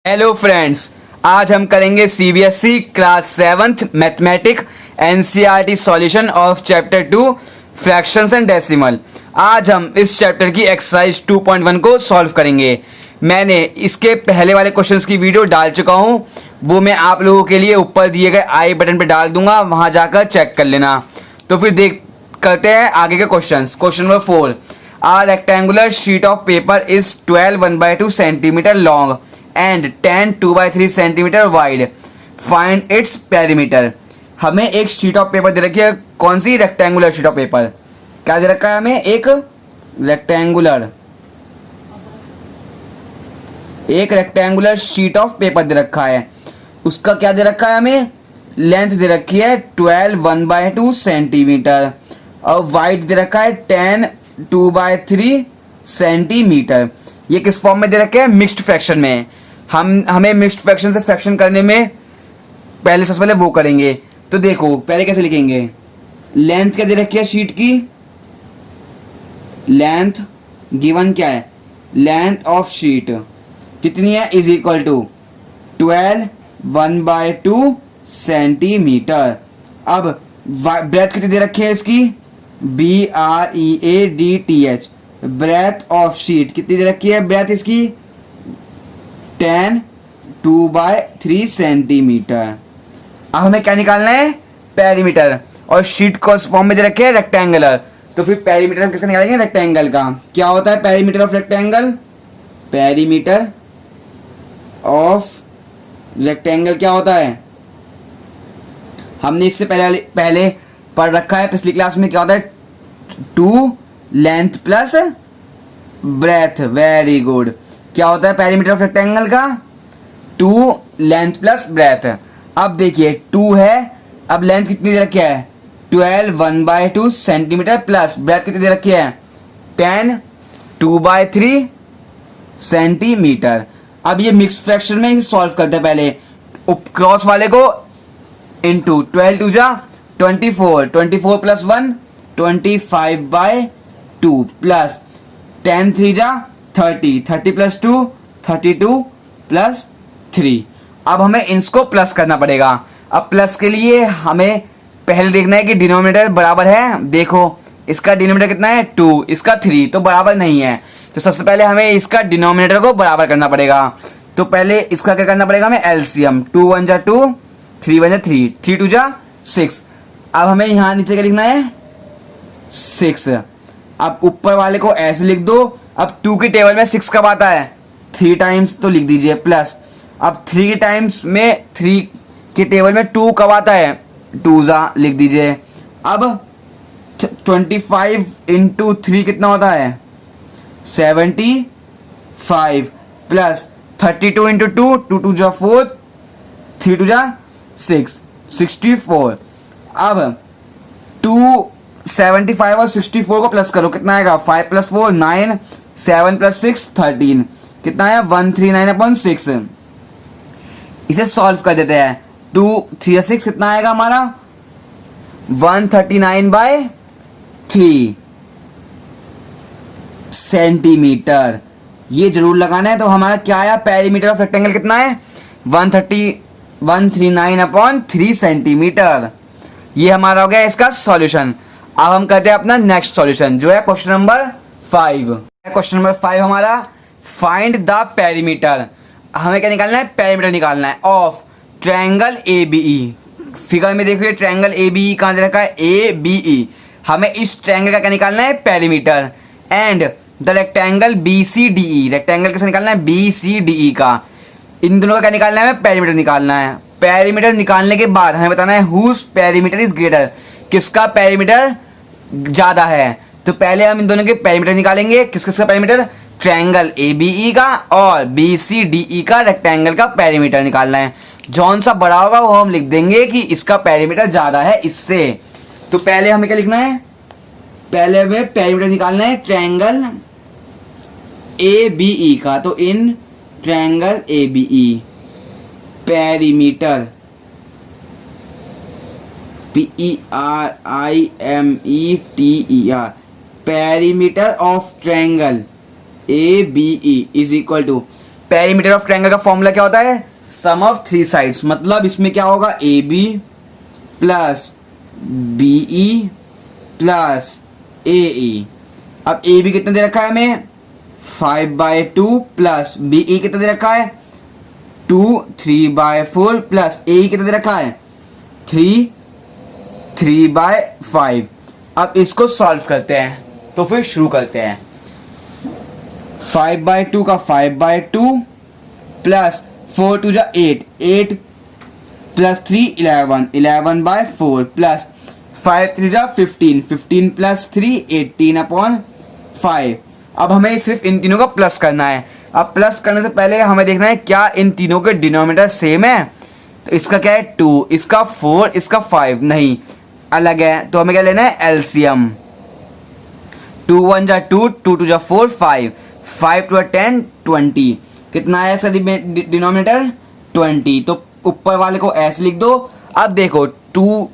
Hello friends, आज हम करेंगे CBSE class 7th mathematic NCERT solution of chapter 2 fractions and decimal. आज हम इस चैप्टर की एक्सरसाइज 2.1 को सॉल्व करेंगे। मैंने इसके पहले वाले क्वेश्चंस की वीडियो डाल चुका हूं, वो मैं आप लोगों के लिए ऊपर दिए गए आई बटन पे डाल दूंगा, वहां जाकर चेक कर लेना। तो फिर देख करते हैं आगे के questions. Question number 4, a rectangular sheet of paper is 12 1/2 centimetre long and 10 2/3 centimetre wide, find its perimeter. हमें एक शीट ऑफ पेपर दे रखी है। कौन सी? Rectangular sheet of paper. क्या दे रखा है हमें? एक रेक्टेंगुलर शीट ऑफ पेपर दे रखा है। उसका क्या दे रखा है हमें? लेंथ दे रखी है 12 1/2 सेंटीमीटर और वाइड दे रखा है 10 2/3 सेंटीमीटर। ये किस फॉर्म में दे रखे हैं? मिक्स्ड फ्रैक्शन में। हमें मिक्स्ड फ्रैक्शन से फ्रैक्शन करने में पहले सबसे पहले वो करेंगे। तो देखो पहले कैसे लिखेंगे। लेंथ क्या दे रखी है शीट की? लेंथ गिवन क्या है? लेंथ ऑफ शीट कितनी है? Is equal to 12 1/2 centimetre. अब ब्रेथ कितनी दे रखी है इसकी? BREADTH। ब्रेथ ऑफ शीट कितनी दे रखी है? ब्रेथ इसकी 10 2/3 सेंटीमीटर। अब हमें क्या निकालना है? पेरीमीटर। और शीट को फॉर्म में दे रखे हैं रेक्टेंगुलर, तो फिर पेरीमीटर हम किसका निकालेंगे? रेक्टेंगल का। क्या होता है perimeter of rectangle? Perimeter of rectangle क्या होता है? हमने इससे पहले पढ़ रखा है पिछली क्लास में। क्या होता है? 2 length plus breadth. Very good. क्या होता है पेरीमीटर ऑफ रेक्टेंगल का? 2 लेंथ प्लस ब्रेथ। अब देखिए 2 है, अब लेंथ कितनी दे रखी है? 12 1/2 सेंटीमीटर प्लस ब्रेथ कितनी दे रखी है? 10 2/3 सेंटीमीटर। अब ये मिक्स फ्रैक्शन में सॉल्व करते हैं। पहले क्रॉस वाले को इंटू 12 2 जा 24 24 प्लस 1 25/2 प्लस 10 3 जा 30 30 प्लस 2 32 प्लस 3। अब हमें इसको प्लस करना पड़ेगा। अब प्लस के लिए हमें पहले देखना है कि डिनोमिनेटर बराबर है। देखो इसका डिनोमिनेटर कितना है? 2, इसका 3, तो बराबर नहीं है। तो सबसे पहले हमें इसका डिनोमिनेटर को बराबर करना पड़ेगा। तो पहले इसका क्या करना पड़ेगा हमें? एलसीएम। 2 1 जा 2 3 1 जा 3 3 2 जा 6। अब हमें यहाँ नीचे क्या लिखना है? 6। अब ऊपर वाले को ऐसे लिख दो। अब 2 की टेबल में 6 कब आता है? 3 टाइम्स, तो लिख दीजिए प्लस। अब 3 टाइम्स में 3 की टेबल में 2 कब आता है? 2 जा, लिख दीजिए। अब 25 इंटू 3 कितना होता है? 75 प्लस 32 इंटू 2 2 2 जा 4 3 2 जा 6 64। अब 275 और 64 को प्लस करो, कितना आएगा? 5 प्लस 4 9 7 प्लस 6 13। कितना आया? 139/6। इसे सॉल्व कर देते हैं। 2 3 6 कितना आएगा हमारा? 139/3 सेंटीमीटर। ये जरूर लगाना है। तो हमारा क्या आया? पेरीमीटर ऑफ रेक्टेंगल कितना है? 139/3 सेंटीमीटर। ये हमारा हो गया इसका सॉल्यूशन। अब हम करते हैं अपना नेक्स्ट सॉल्यूशन, जो है क्वेश्चन नंबर 5। क्वेश्चन नंबर 5 हमारा, फाइंड द पेरीमीटर। हमें क्या निकालना है? पेरीमीटर निकालना है ऑफ ट्रायंगल ABE। फिगर में देखिए ट्रायंगल ABE कहाँ दे रखा है? ABE। हमें इस ट्रायंगल का क्या निकालना है? Perimeter. And the rectangle BCDE। Rectangle कैसे निकालना है? BCDE का। इन दोनों का क्या निकालना है? पेरीमीटर निकालना है। पेरीमीटर निकालने के बाद हमें बताना है हुज पेरीमीटर इज ग्रेटर। किसका पेरीमीटर ज्यादा है? तो पहले हम इन दोनों के पेरीमीटर निकालेंगे। किसका पेरीमीटर? ट्रायंगल ABE का और BCDE का रेक्टेंगल का पेरीमीटर निकालना है। जौन सा बड़ा होगा वो हम लिख देंगे कि इसका पेरीमीटर ज्यादा है इससे। तो पहले हमें क्या लिखना है? पहले हमें पेरीमीटर निकालना है ट्रायंगल ABE का। तो in triangle ABE perimeter PERIMETER perimeter of triangle ABE is equal to perimeter of triangle का फॉर्मूला क्या होता है? Sum of three sides. मतलब इसमें क्या होगा? A B plus B E plus A E. अब ए बी कितना दे रखा है हमें? 5/2 प्लस बी ई कितना दे रखा है? 2 3/4 प्लस ए ई कितना दे रखा है? 3/5। अब इसको सॉल्व करते हैं, तो फिर शुरू करते हैं। 5/2 का 5/2 प्लस 4 2 जा 8, 8 प्लस 3 11, 11/4 प्लस 5 3 जा 15, 15 प्लस 3 18/5। अब हमें सिर्फ इन तीनों का प्लस करना है। अब प्लस करने से पहले हमें देखना है क्या इन तीनों के डिनोमिनेटर सेम है। तो इसका क्या है? 2, इसका 4, इसका 5 नहीं, अलग है। तो हमें क्या लेना है? एलसीएम। 2 1 जा 2, 2 2 जा 4, 5, 5 2 10, 20। कितना है इसका डिनोमिनेटर? 20। तो ऊपर वाले को ऐसे लिख दो। अब देखो 2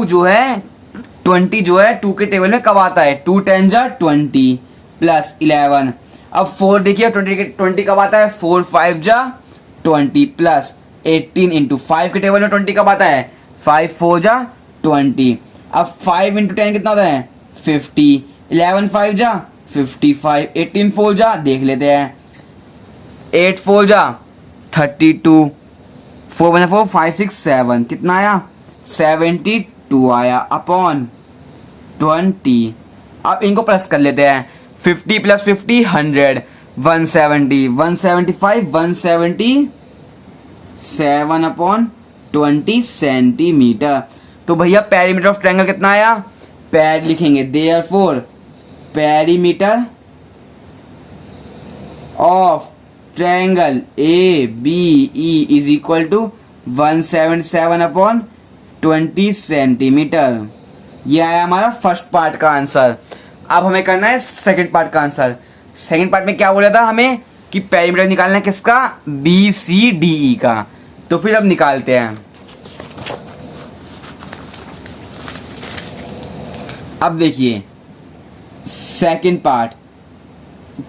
जो है 20 जो है 2 के टेबल में कब आता है? 2 10 जा 20 प्लस 11। अब 4 देखिए 20 कब आता है? 4 5 जा 20 प्लस 18 इंटू 5 के टेबल में 20 कब आता है? 5 4 जा 20। अब 5 इंटू 10 कितना होता है? 50। 11 5 जा 55, 18 4 जा देख लेते हैं, 8 4 जा 32, 4 1 4 5 6 7, कितना आया? 72 आया अपॉन 20। अब इनको प्लस कर लेते हैं। 50 प्लस 50 100, 170, 175, 177 अपॉन 20 सेंटीमीटर। तो भैया पेरीमीटर ऑफ ट्रायंगल कितना आया? पैर लिखेंगे therefore perimeter of triangle A B E is equal to 177 upon 20 centimetre. यह आया हमारा फर्स्ट पार्ट का आंसर। अब हमें करना है सेकंड पार्ट का आंसर। सेकंड पार्ट में क्या बोला था हमें कि पेरीमीटर निकालना है किसका? बी सी डी ई का। तो फिर अब निकालते हैं। अब देखिए सेकंड पार्ट,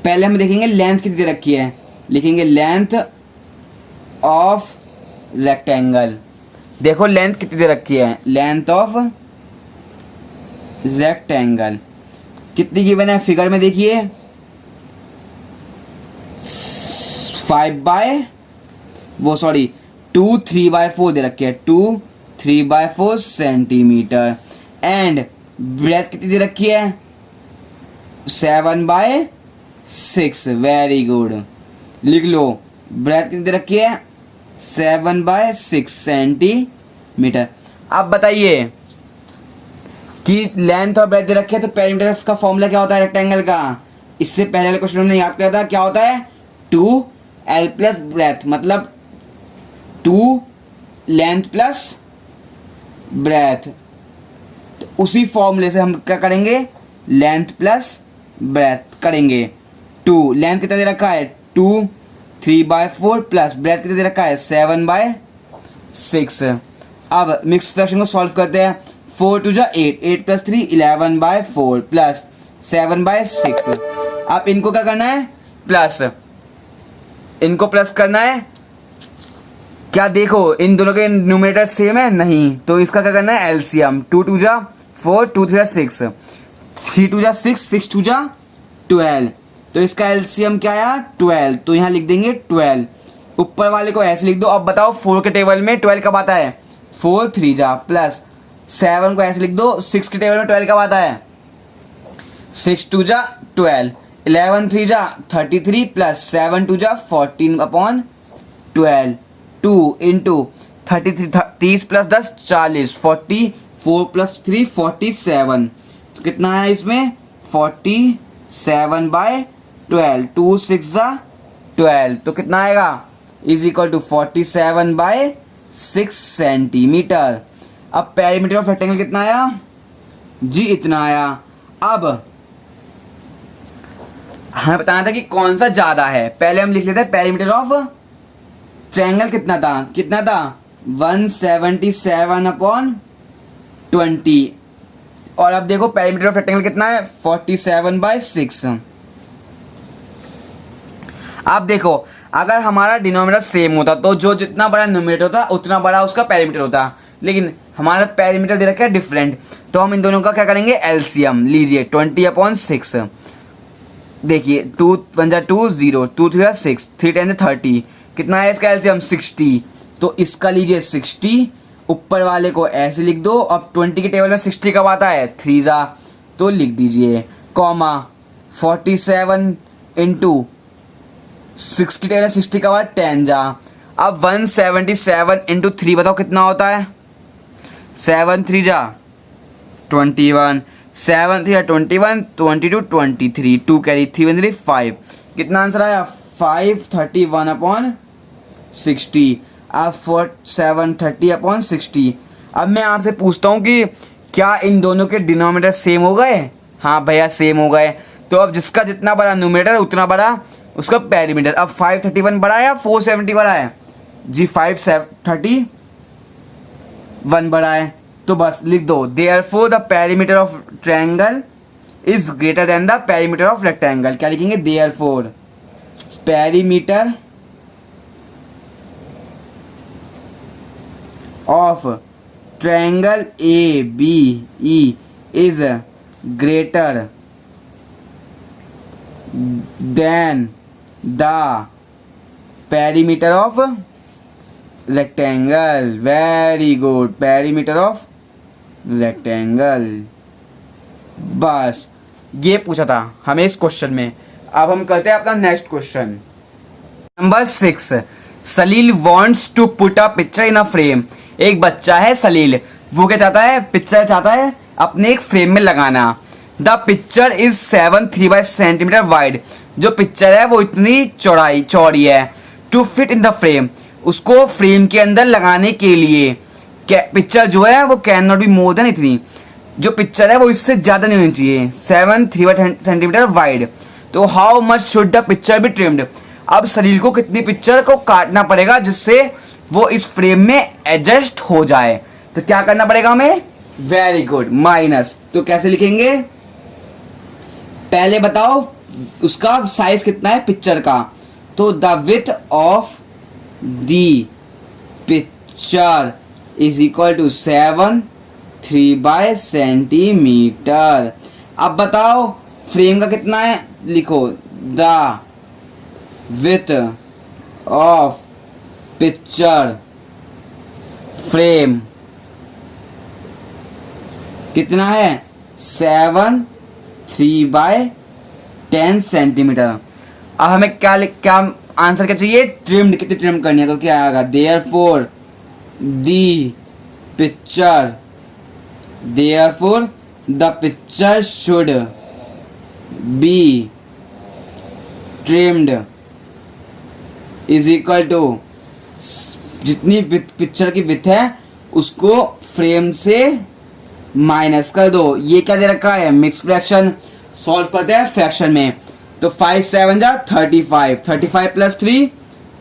पहले हम देखेंगे लेंथ कितनी दे रखी है। लिखेंगे लेंथ ऑफ रेक्टेंगल। देखो लेंथ कितनी दे रखी है? लेंथ ऑफ रेक्टेंगल कितनी गिवन है फिगर में? देखिए 2 3/4 दे रखी है। 2 3/4 सेंटीमीटर। एंड ब्रेथ कितनी दे रखी है? 7/6। वेरी गुड, लिख लो ब्रेथ कितनी दे रखी है? 7/6 सेंटीमीटर। अब बताइए कि लेंथ और ब्रेथ दे रखी है, तो पेरीमीटर का फॉर्मूला क्या होता है रेक्टेंगल का? इससे पहले वाले क्वेश्चन में याद करा था, क्या होता है? 2l प्लस ब्रेथ, मतलब 2 लेंथ प्लस ब्रेथ। तो उसी फॉर्मूले से हम क्या करेंगे? लेंथ प्लस ब्रेथ करेंगे। 2 लेंथ कितना दे रखा है? 2 3/4 प्लस ब्रेथ कितना दे रखा है? 7/6। अब मिक्स फ्रैक्शन को सॉल्व करते हैं। 4 2 जा 8, 8 प्लस 3 11/4 प्लस 7/6। अब इनको क्या करना है? प्लस, इनको प्लस करना है। क्या देखो इन दोनों के न्यूमरेटर सेम है? नहीं। तो इसका क्या करना है? एलसीएम। 2 2 जा 4, 2 3 जा 6, 3 2 जा 6, 6 2 जा 12। तो इसका एलसीएम क्या आया? 12। तो यहाँ लिख देंगे 12। ऊपर वाले को ऐसे लिख दो। अब बताओ 4 के टेबल में 12 कब आता है? 4 3 जा प्लस 7 को ऐसे लिख दो। 6 के टेबल में 12 कब आता है? 6 2 जा 12, 11 3 जा 33 प्लस 7 2 जा 14/12। 2 इंटू 33, 30 प्लस 10 40, 44 प्लस 3 47। तो कितना है इसमें? 47/12। 2 6 जा 12, तो कितना आएगा? Is equal to 47/6 centimetre. अब पेरीमीटर ऑफ रेक्टेंगल कितना आया जी? इतना आया। अब हमें बताना था कि कौन सा ज्यादा है। पहले हम लिख लेते हैं पेरीमीटर ऑफ ट्रायंगल कितना था? 177/20। और अब देखो पेरीमीटर ऑफ रेक्टेंगल कितना है? 47/6। आप देखो, अगर हमारा डिनोमिनेटर सेम होता तो जो जितना बड़ा न्यूमरेटर होता उतना बड़ा उसका पेरीमीटर होता, लेकिन हमारा पेरीमीटर दे रखा है डिफरेंट, तो हम इन दोनों का क्या करेंगे, एलसीएम लीजिए 20/6। देखिए 2 1 जा 2 0, 2 3 जा 6, 3 10 जा 30, कितना है इसका एलसीएम 60। तो इसका लीजिए 60, ऊपर वाले को ऐसे लिख दो। अब 20 के टेबल में 60 कब आता है, 3 जा, तो लिख दीजिए कॉमा 47 इंटू 6 की टेबल में 60 का बाद 10 जा। अब 177 इंटू 3 बताओ कितना होता है, 7 3 जा 21, 7 3 जा 21, 22 23, 2 कैरी 3 1 3 5, कितना आंसर आया 531/60। अब 730/60। अब मैं आपसे पूछता हूँ कि क्या इन दोनों के डिनोमिनेटर सेम हो गए, हाँ भैया सेम हो गए। तो अब जिसका जितना बड़ा न्यूमरेटर उतना बड़ा उसका पेरीमीटर। अब 531 बड़ा है या 470 बड़ा है जी, 531 बड़ा है, तो बस लिख दो therefore the perimeter of triangle is greater than the perimeter of rectangle. क्या लिखेंगे, therefore perimeter of triangle ABE is greater than the perimeter of rectangle. Very good, perimeter of rectangle। बस ये पूछा था हमें इस क्वेश्चन में। अब हम करते हैं अपना next question number 6। Salil wants to put a picture in a frame. एक बच्चा है सलील, वो क्या चाहता है, पिक्चर चाहता है अपने एक फ्रेम में लगाना। The picture is 7 centimetre wide. जो पिक्चर है वो इतनी चौड़ी है। To fit in the frame, उसको फ्रेम के अंदर लगाने के लिए पिक्चर जो है वो can not be more than इतनी, जो पिक्चर है वो इससे ज़्यादा नहीं होनी चाहिए, 7 सेंटीमीटर वाइड। तो how much should the picture be trimmed. अब सलील को कितनी पिक्चर को काटना पड़ेगा जिससे वो इस फ्रेम में एडजस्ट हो जाए। तो क्या करना पड़ेगा हमें, वेरी गुड, माइनस। तो कैसे लिखेंगे, पहले बताओ उसका साइज कितना है पिक्चर का। तो the width of the picture is equal to 7 centimetre. अब बताओ फ्रेम का कितना है, लिखो the width of picture frame कितना है, 7 3/10 सेंटीमीटर। अब हमें क्या आंसर क्या चाहिए, ट्रिम्ड, कितनी ट्रिम करनी है। तो क्या आएगा, therefore the picture should be trimmed is equal to जितनी पिक्चर की विड्थ है उसको फ्रेम से माइनस कर दो। ये क्या दे रखा है, मिक्स फ्रैक्शन। सॉल्व करते हैं फ्रैक्शन में। तो 5 7 जा 35, 35 प्लस 3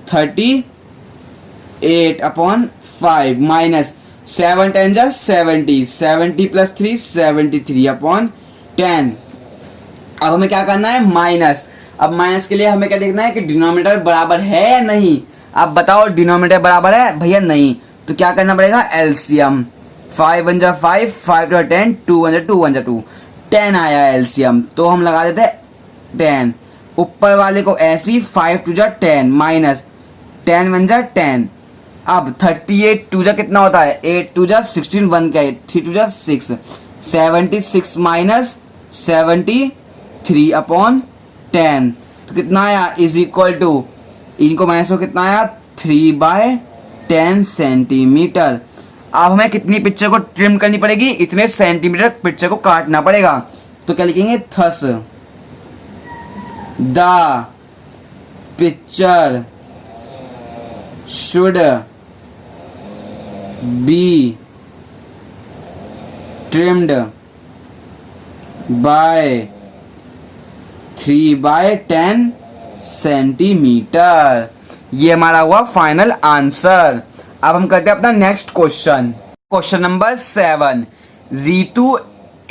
38/5 माइनस 7 10 जा 70, 70 प्लस 3 73/10। अब हमें क्या करना है, माइनस। अब माइनस के लिए हमें क्या देखना है कि डिनोमिनेटर बराबर है या नहीं। अब बताओ डिनोमिनेटर बराबर है भैया, नहीं, तो क्या करना पड़ेगा, एलसीएम। 5 1 जा 5, 5 2 10, 2 1 जा 2 1 जा 2, 10 आया एलसीएम। तो हम लगा देते हैं 10, ऊपर वाले को ऐसी 5 2 जा 10 माइनस 10 1 जा 10। अब 38 2 जा कितना होता है, 8 2 जा 16, 1 का 8, 3 2 जा 6, 76 माइनस 73/10। तो कितना आया, इज इक्वल टू, इनको माइनस को कितना आया, 3/10 सेंटीमीटर। अब हमें कितनी पिक्चर को ट्रिम करनी पड़ेगी, इतने सेंटीमीटर पिक्चर को काटना पड़ेगा। तो क्या लिखेंगे, thus the picture should be trimmed by 3/10 centimetre. ये हमारा हुआ फाइनल आंसर। अब हम करते हैं अपना next question, question number 7। Ritu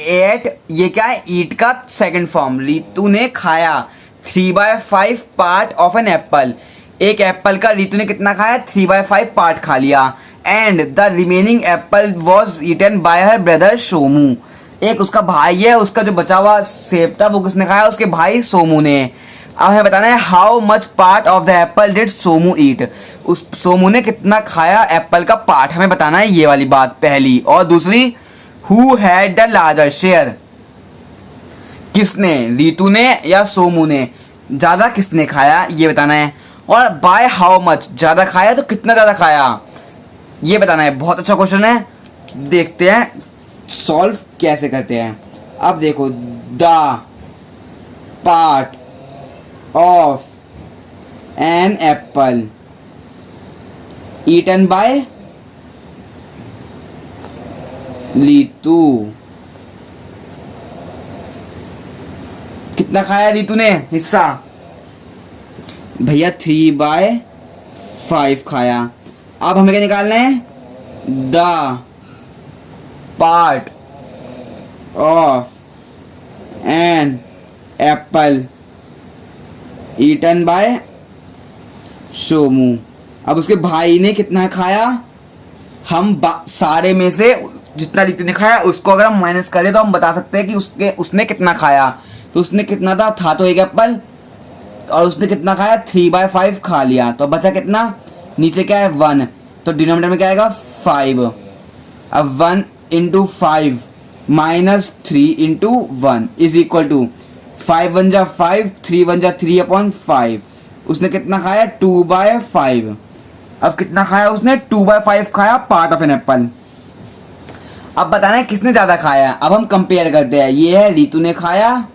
ate, ये क्या है, ईट का सेकंड फॉर्म। रीतू ने खाया 3/5 पार्ट ऑफ एन एप्पल। एक एप्पल का रितु ने कितना खाया? 3/5 पार्ट खा लिया। And the remaining apple was eaten by her brother Somu. एक उसका भाई है, उसका जो बचा हुआ सेब था वो किसने खाया? उसके भाई सोमू ने। अब हमें बताना है how much part of the apple did Somu eat. उस सोमू ने कितना खाया एप्पल का पार्ट, हमें बताना है ये वाली बात पहली। और दूसरी, who had the larger share. किसने, रितु ने या सोमू ने? ज्यादा किसने खाया ये बताना है। और बाय हाउ मच, ज्यादा खाया तो कितना ज्यादा खाया ये बताना है। बहुत अच्छा क्वेश्चन है, देखते हैं सॉल्व कैसे करते हैं। अब देखो, the part of an apple eaten by Ritu. कितना खाया रीतू ने हिस्सा? भैया 3/5 खाया। अब हमें क्या निकालना है? The part of an apple eaten by Somu. अब उसके भाई ने कितना खाया? हम सारे में से जितना रीतू ने खाया उसको अगर हम माइनस करें तो हम बता सकते हैं कि उसने कितना खाया। तो उसने कितना था तो एक एप्पल, और उसने कितना खाया? 3/5 खा लिया। तो बचा कितना? नीचे क्या है? 1। तो डिनोमिनेटर में क्या आएगा? 5। अब 1 into 5 minus 3 into 1 is equal to 5 1 जा 5, 3 1 जा 3/5। उसने कितना खाया? 2/5। अब कितना खाया उसने? 2/5 खाया पार्ट ऑफ एन एप्पल। अब बताना है किसने ज्यादा खाया। अब हम कंपेयर करते हैं। ये है रीतू ने खाया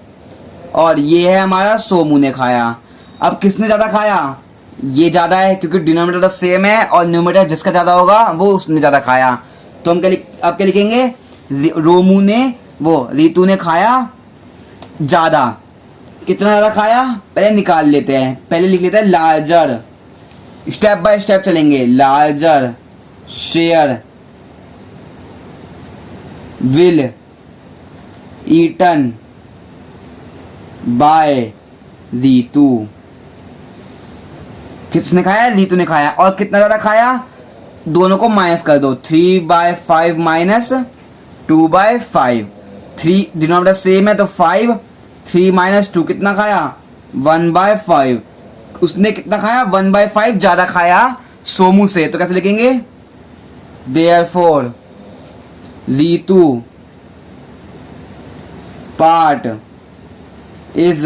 और ये है हमारा सोमू ने खाया। अब किसने ज्यादा खाया? ये ज्यादा है क्योंकि डिनोमिनेटर सेम है और न्यूमरेटर जिसका ज्यादा होगा वो उसने ज्यादा खाया। तो हम अब क्या लिखेंगे? रोमू ने रीतू ने खाया ज्यादा। कितना ज्यादा खाया पहले निकाल लेते हैं। पहले लिख लेते हैं लार्जर, स्टेप बाय स्टेप चलेंगे। Larger share will eaten by Ritu. किसने खाया? रीतू ने खाया। और कितना ज्यादा खाया? दोनों को माइनस कर दो। 3/5 माइनस 2/5। 3 डिनोमिनेटर सेम है तो 5। 3 माइनस 2 कितना खाया? 1/5। उसने कितना खाया? 1/5 ज्यादा खाया सोमू से। तो कैसे लिखेंगे? Therefore Ritu part is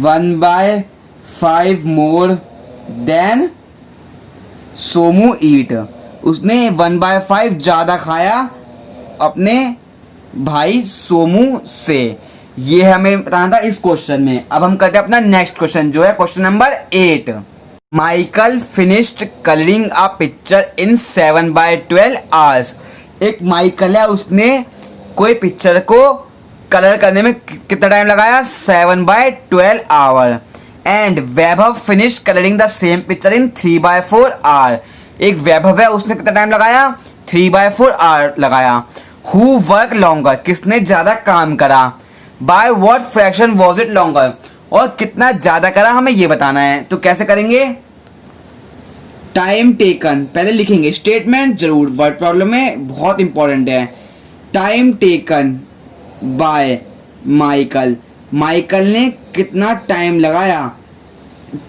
1/5 more than Somu eat. उसने 1/5 ज्यादा खाया अपने भाई सोमू से। ये हमें बताना था इस क्वेश्चन में। अब हम करते हैं अपना नेक्स्ट क्वेश्चन जो है question number 8। Michael finished colouring अ पिक्चर इन 7/12 आवर्स। एक माइकल है, उसने कोई पिक्चर को कलर करने में कितना टाइम लगाया? 7/12 hour. And Vaibhav finish colouring the same picture in 3/4 hour. एक वैभव है, उसने कितना टाइम लगाया? 3/4 आवर लगाया। हु वर्क लॉन्गर, किसने ज्यादा काम करा? By what fraction was it longer, और कितना ज्यादा करा हमें ये बताना है। तो कैसे करेंगे? टाइम टेकन पहले लिखेंगे। स्टेटमेंट जरूर वर्ड प्रॉब्लम में बहुत इंपॉर्टेंट है। Time taken by Michael. Michael ने कितना टाइम लगाया?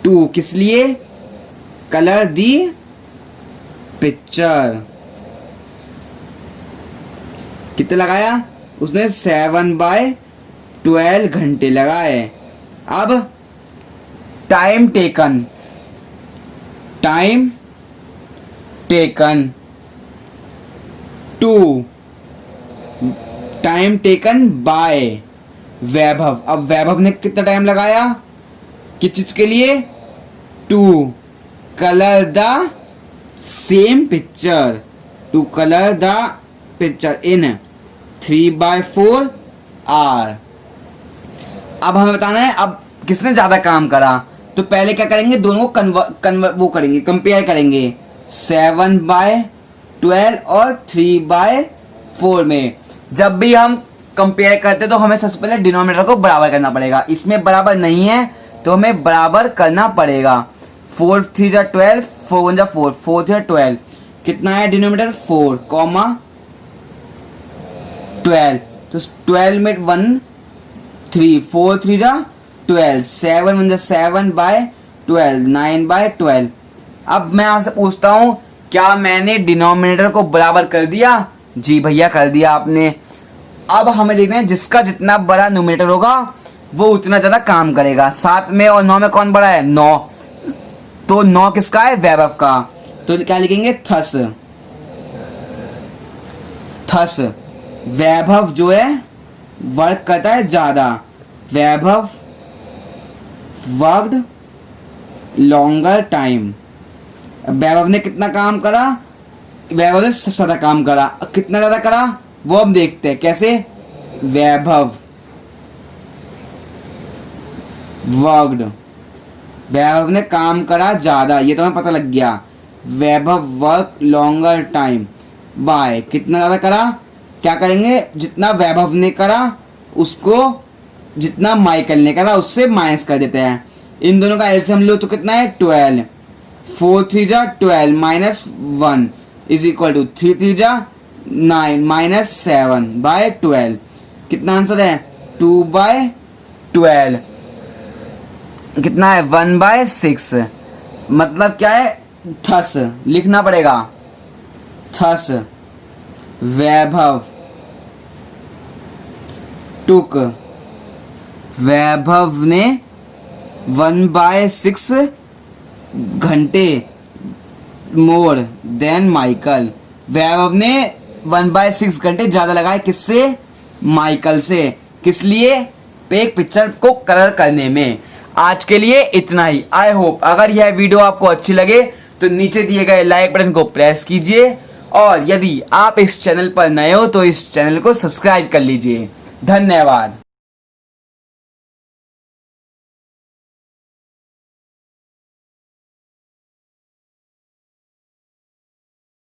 2 किस लिए? Colour the picture. कितने लगाया? उसने 7/12 घंटे लगाए। अब time taken, time taken 2, time taken by Vaibhav. अब वैभव ने कितना टाइम लगाया किस चीज के लिए? 2 colour the same picture, to colour the picture in 3/4 hour. अब हमें बताना है अब किसने ज्यादा काम करा। तो पहले क्या करेंगे? दोनों को वो करेंगे, कंपेयर करेंगे। 7/12 और 3/4 में जब भी हम कंपेयर करते तो हमें सबसे पहले डिनोमिनेटर को बराबर करना पड़ेगा। इसमें बराबर नहीं है तो हमें बराबर करना पड़ेगा। 4 3 जा 12, 4 1 जा 4, 4 3 12, कितना है डिनोमिनेटर 4 कॉमा 12, तो 12 में 1 3, 4 3 जा 12, 7 1 जा 7 बाय 12, 9 बाय 12। अब मैं आपसे पूछता हूं क्या मैंने डिनोमिनेटर को बराबर कर दिया? जी भैया कर दिया आपने। अब हमें देखना है जिसका जितना बड़ा न्यूमरेटर होगा वो उतना ज्यादा काम करेगा। 7 में और 9 में कौन बड़ा है? 9, तो 9 किसका है? वैभव का। तो क्या लिखेंगे? थस थस वैभव जो है वर्क करता है ज्यादा। वैभव वर्कड लॉन्गर टाइम। वैभव ने कितना काम करा? वैभव ने सबसे ज्यादा काम करा। कितना ज्यादा करा वो हम देखते हैं कैसे। वैभव वर्कड, वैभव ने काम करा ज्यादा, ये तो हमें पता लग गया। वैभव वर्क लॉन्गर टाइम बाय कितना ज्यादा करा। क्या करेंगे? जितना वैभव ने करा उसको जितना माइकल ने करा उससे माइनस कर देते हैं। इन दोनों का एलसीएम लो तो कितना है? 12। 4 3 जा 12 माइनस 1 इज इक्वल टू 3 3 जा 9 माइनस 7 बाय 12। कितना आंसर है? 2 बाय 12। कितना है? 1 बाय 6। मतलब क्या है? थस लिखना पड़ेगा। थस वैभव टुक, वैभव ने 1 बाय 6 घंटे मोर देन माइकल। वैभव ने 1 बाय 6 घंटे ज्यादा लगाए किससे? माइकल से। किस लिए? एक पिक्चर को कलर करने में। आज के लिए इतना ही। आई होप अगर यह वीडियो आपको अच्छी लगे तो नीचे दिए गए लाइक बटन को प्रेस कीजिए, और यदि आप इस चैनल पर नए हो तो इस चैनल को सब्सक्राइब कर लीजिए। धन्यवाद।